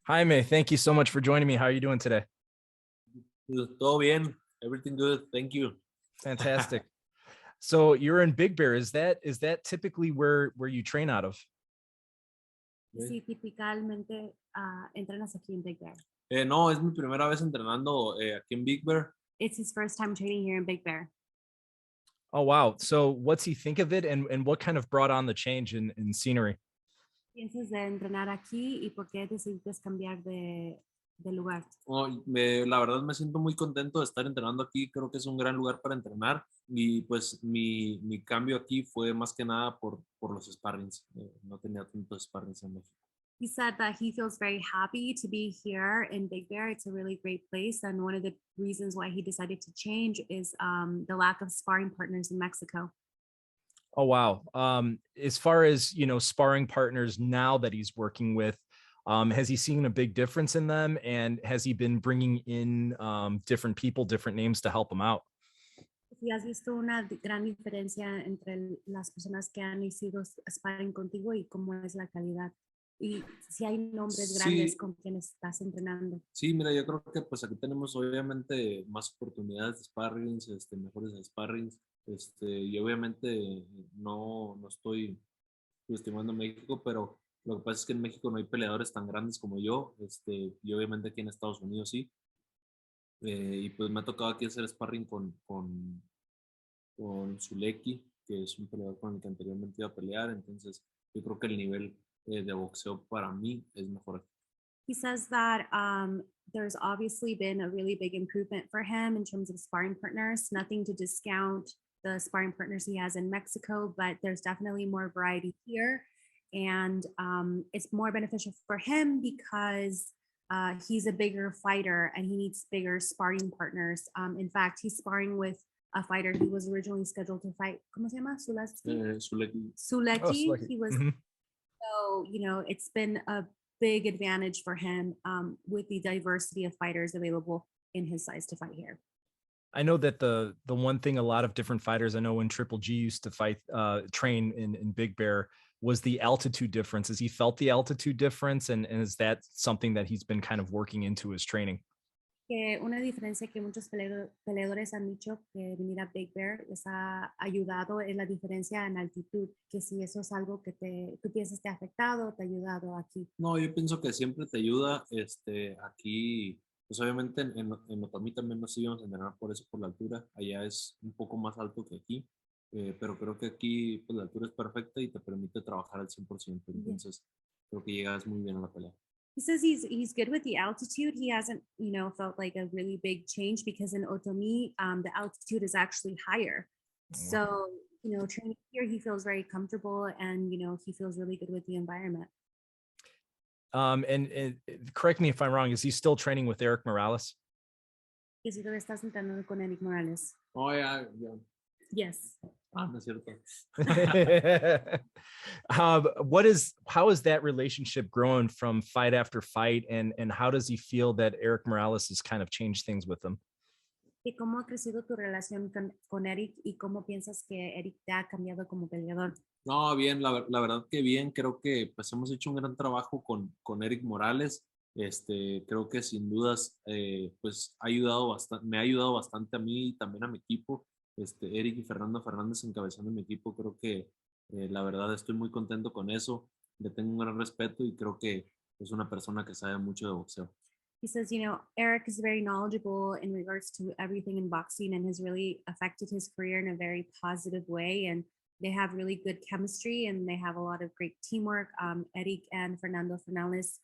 Jaime, thank you so much for joining me. How are you doing today? Todo bien. Everything good. Thank you. Fantastic. So you're in Big Bear. Is that typically where you train out of? Sí, típicamente entrenas aquí en Big Bear. No, es mi primera vez entrenando aquí en Big Bear. It's his first time training here in Big Bear. Oh, wow. So what's he think of it, and what kind of brought on the change in scenery? ¿Piensas de entrenar aquí y por qué decidiste cambiar de lugar? La verdad me siento muy contento de estar entrenando aquí. Creo que es un gran lugar para entrenar y pues mi cambio aquí fue más que nada por los sparrings. No tenía tantos sparrings en México. He said that he feels very happy to be here in Big Bear. It's a really great place. And one of the reasons why he decided to change is the lack of sparring partners in Mexico. Oh, wow. As far as, sparring partners now that he's working with, has he seen a big difference in them? And has he been bringing in different people, different names to help him out? Si has visto una gran diferencia entre las personas que han sido sparring contigo y cómo es la calidad. Y si hay nombres grandes con quienes estás entrenando. Sí, mira, yo creo que pues aquí tenemos obviamente más oportunidades de sparrings, mejores sparrings, y obviamente no estoy estimando México, pero lo que pasa es que en México no hay peleadores tan grandes como yo, y obviamente aquí en Estados Unidos sí. Y pues me ha tocado aquí hacer sparring con Zuleki, que es un peleador con el que anteriormente iba a pelear, entonces yo creo que el nivel de boxeo para mí es mejor aquí. He says that there's obviously been a really big improvement for him in terms of sparring partners. Nothing to discount the sparring partners he has in Mexico, but there's definitely more variety here. And it's more beneficial for him because he's a bigger fighter and he needs bigger sparring partners. In fact, he's sparring with a fighter he was originally scheduled to fight. ¿Cómo se llama? Zuleki. Zuleki. Oh, He was, so, it's been a big advantage for him with the diversity of fighters available in his size to fight here. I know that the one thing a lot of different fighters, I know when Triple G used to fight, train in Big Bear, was the altitude difference. Has he felt the altitude difference? And is that something that he's been kind of working into his training? Que una diferencia que muchos peleadores han dicho que venir a Big Bear les ha ayudado es la diferencia en altitud, que si eso es algo que tú piensas te ha afectado, te ha ayudado aquí. No, yo pienso que siempre te ayuda, aquí, pues obviamente en Otomí también nos íbamos a entrenar por eso, por la altura, allá es un poco más alto que aquí, pero creo que aquí pues la altura es perfecta y te permite trabajar al 100%, entonces creo que llegas muy bien a la pelea. He says he's good with the altitude. He hasn't, felt like a really big change because in Otomi, the altitude is actually higher. So, training here, he feels very comfortable and, he feels really good with the environment. And correct me if I'm wrong, is he still training with Erik Morales? Y si todavía estás entrenando con Erik Morales. Oh, yeah. Yes. No es cierto. How is that relationship growing from fight after fight, and how does he feel that Erik Morales has kind of changed things with him? ¿Y cómo ha crecido tu relación con Erik y cómo piensas que Erik te ha cambiado como peleador? No, bien, la verdad que bien, creo que pues hemos hecho un gran trabajo con Erik Morales. Creo que sin dudas pues me ha ayudado bastante a mí y también a mi equipo. Erik y Fernando Fernández encabezando mi equipo, creo que la verdad estoy muy contento con eso, le tengo un gran respeto y creo que es una persona que sabe mucho de boxeo. He says, Erik is very knowledgeable in regards to everything in boxing and has really affected his career in a very positive way. And they have really good chemistry and they have a lot of great teamwork. Erik and Fernando Fernandez,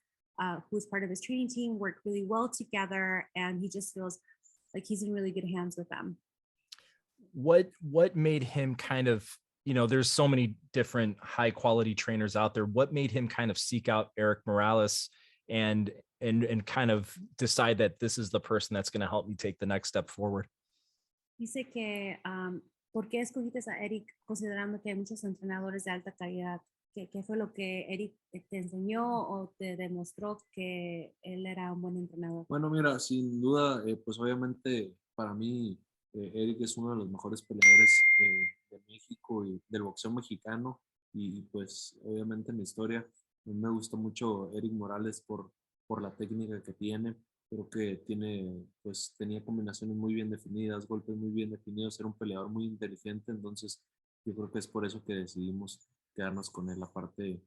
who's part of his training team, work really well together. And he just feels like he's in really good hands with them. What made him kind of, there's so many different high quality trainers out there. What made him kind of seek out Erik Morales and kind of decide that this is the person that's going to help me take the next step forward? Dice que, ¿por qué escogiste a Erik considerando que hay muchos entrenadores de alta calidad? ¿Qué fue lo que Erik te enseñó o te demostró que él era un buen entrenador? Bueno, mira, sin duda, pues obviamente para mí Erik es uno de los mejores peleadores de México y del boxeo mexicano y pues obviamente en la historia me gustó mucho Erik Morales por por la técnica que tiene. Creo que tenía combinaciones muy bien definidas, golpes muy bien definidos, era un peleador muy inteligente, entonces yo creo que es por eso que decidimos quedarnos con él. Aparte,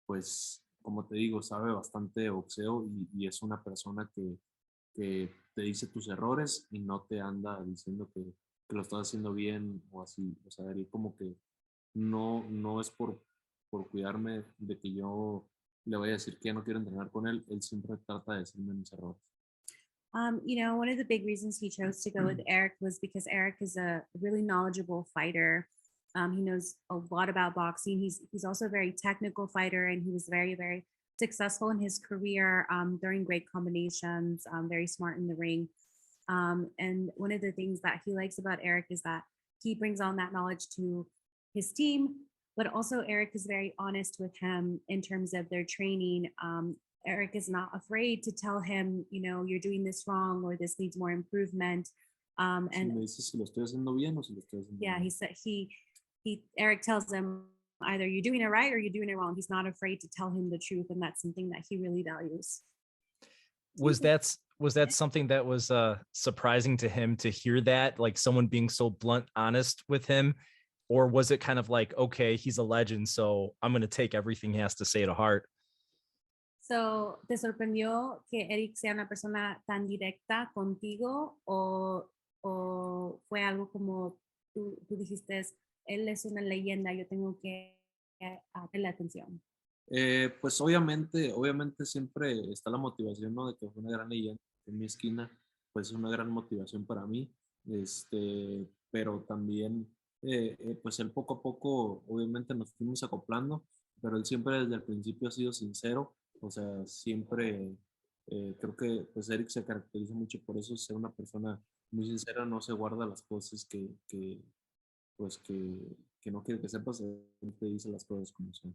pues, como te digo, sabe bastante de boxeo y es una persona que te dice tus errores y no te anda diciendo que lo estás haciendo bien o así. O sea, él como que no es por cuidarme de que yo le voy a decir que ya no quiero entrenar con él. Él siempre trata de decirme mis errores. One of the big reasons he chose to go with Erik was because Erik is a really knowledgeable fighter. He knows a lot about boxing. He's also a very technical fighter, and he was very, very successful in his career, throwing great combinations, very smart in the ring. And one of the things that he likes about Erik is that he brings on that knowledge to his team, but also Erik is very honest with him in terms of their training. Erik is not afraid to tell him, you're doing this wrong or this needs more improvement. Si me dices si lo estoy haciendo bien o si lo estoy haciendo Yeah, mal. he said Erik tells him either you're doing it right or you're doing it wrong. He's not afraid to tell him the truth, and that's something that he really values. Was that something that was surprising to him to hear that, like someone being so blunt honest with him? Or was it kind of like, okay, he's a legend, so I'm going to take everything he has to say to heart? So, ¿te sorprendió que Erik sea una persona tan directa contigo o fue algo como tú dijiste, él es una leyenda, yo tengo que darle atención? Pues obviamente siempre está la motivación, ¿no? De que fue una gran leyenda en mi esquina, pues es una gran motivación para mí, pero también, pues él poco a poco, obviamente nos fuimos acoplando, pero él siempre desde el principio ha sido sincero, o sea, siempre, creo que pues Erik se caracteriza mucho por eso, ser una persona muy sincera, no se guarda las cosas pues que no quiere que sepas, él te dice las cosas como son.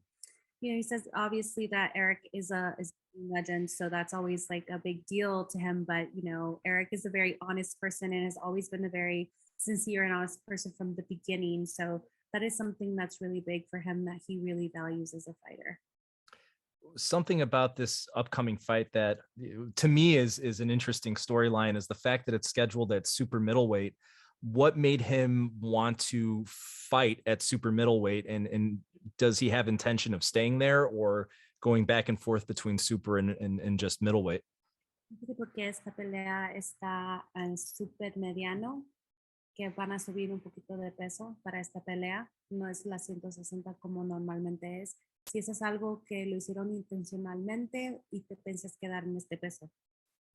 He says obviously that Erik is a legend, so that's always like a big deal to him. But Erik is a very honest person and has always been a very sincere and honest person from the beginning. So that is something that's really big for him that he really values as a fighter. Something about this upcoming fight that to me is an interesting storyline is the fact that it's scheduled at super middleweight. What made him want to fight at super middleweight, and does he have intention of staying there or going back and forth between super and just middleweight? Porque esta pelea está en super mediano, que van a subir un poquito de peso para esta pelea, no es la 160 como normalmente es. Si eso es algo que lo hicieron intencionalmente y te piensas quedar en este peso.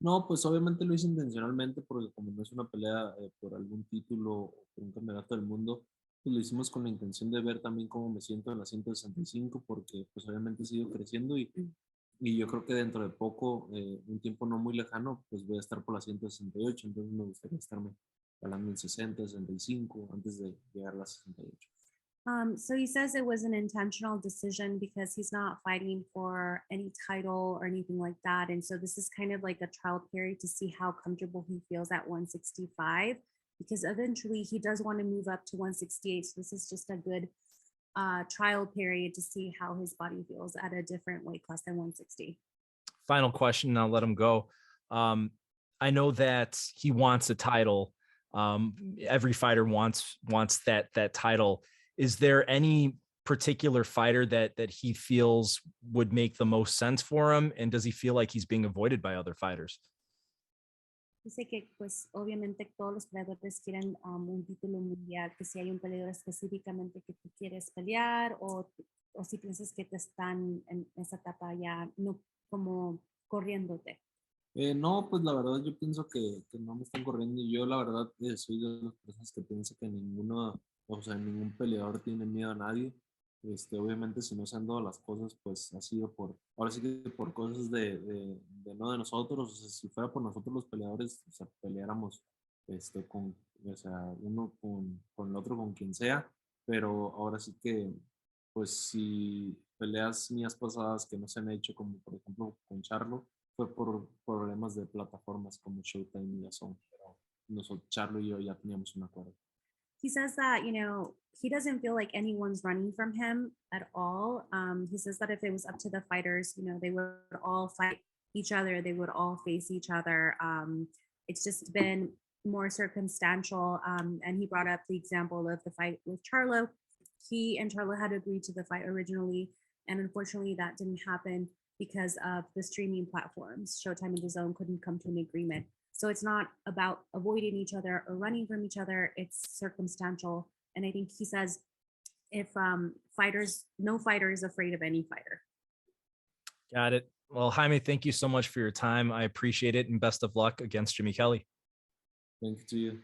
No, pues obviamente lo hice intencionalmente porque como no es una pelea por algún título o por un campeonato del mundo, pues lo hicimos con la intención de ver también cómo me siento en la 165 porque pues obviamente he seguido creciendo y yo creo que dentro de poco, un tiempo no muy lejano, pues voy a estar por la 168, entonces me gustaría estarme hablando en 60, 65 antes de llegar a la 68. So he says it was an intentional decision because he's not fighting for any title or anything like that. And so this is kind of like a trial period to see how comfortable he feels at 165, because eventually he does want to move up to 168. So this is just a good trial period to see how his body feels at a different weight class than 160. Final question, and I'll let him go. I know that he wants a title. Every fighter wants that title. Is there any particular fighter that he feels would make the most sense for him? And does he feel like he's being avoided by other fighters? Dice que pues obviamente todos los peleadores quieren un título mundial, que si hay un peleador específicamente que tú quieres pelear o si piensas que te están en esa etapa ya no como corriéndote. No, pues la verdad yo pienso que no me están corriendo y yo la verdad soy de las personas que pienso que ningún peleador tiene miedo a nadie. Obviamente si no se han dado las cosas, pues ha sido ahora sí que por cosas no de nosotros, o sea, si fuera por nosotros los peleadores, o sea, peleáramos o sea, uno con el otro, con quien sea, pero ahora sí que, pues si peleas mías pasadas que no se han hecho, como por ejemplo con Charlo, fue por problemas de plataformas como Showtime y DAZN, pero nosotros, Charlo y yo ya teníamos un acuerdo. He says that, he doesn't feel like anyone's running from him at all. He says that if it was up to the fighters, you know, they would all fight each other, they would all face each other. It's just been more circumstantial. And he brought up the example of the fight with Charlo. He and Charlo had agreed to the fight originally, and unfortunately that didn't happen because of the streaming platforms. Showtime and DAZN couldn't come to an agreement. So it's not about avoiding each other or running from each other, it's circumstantial. And I think he says if no fighter is afraid of any fighter. Got it. Well, Jaime, thank you so much for your time. I appreciate it, and best of luck against Jimmy Kelly. Thank you to you.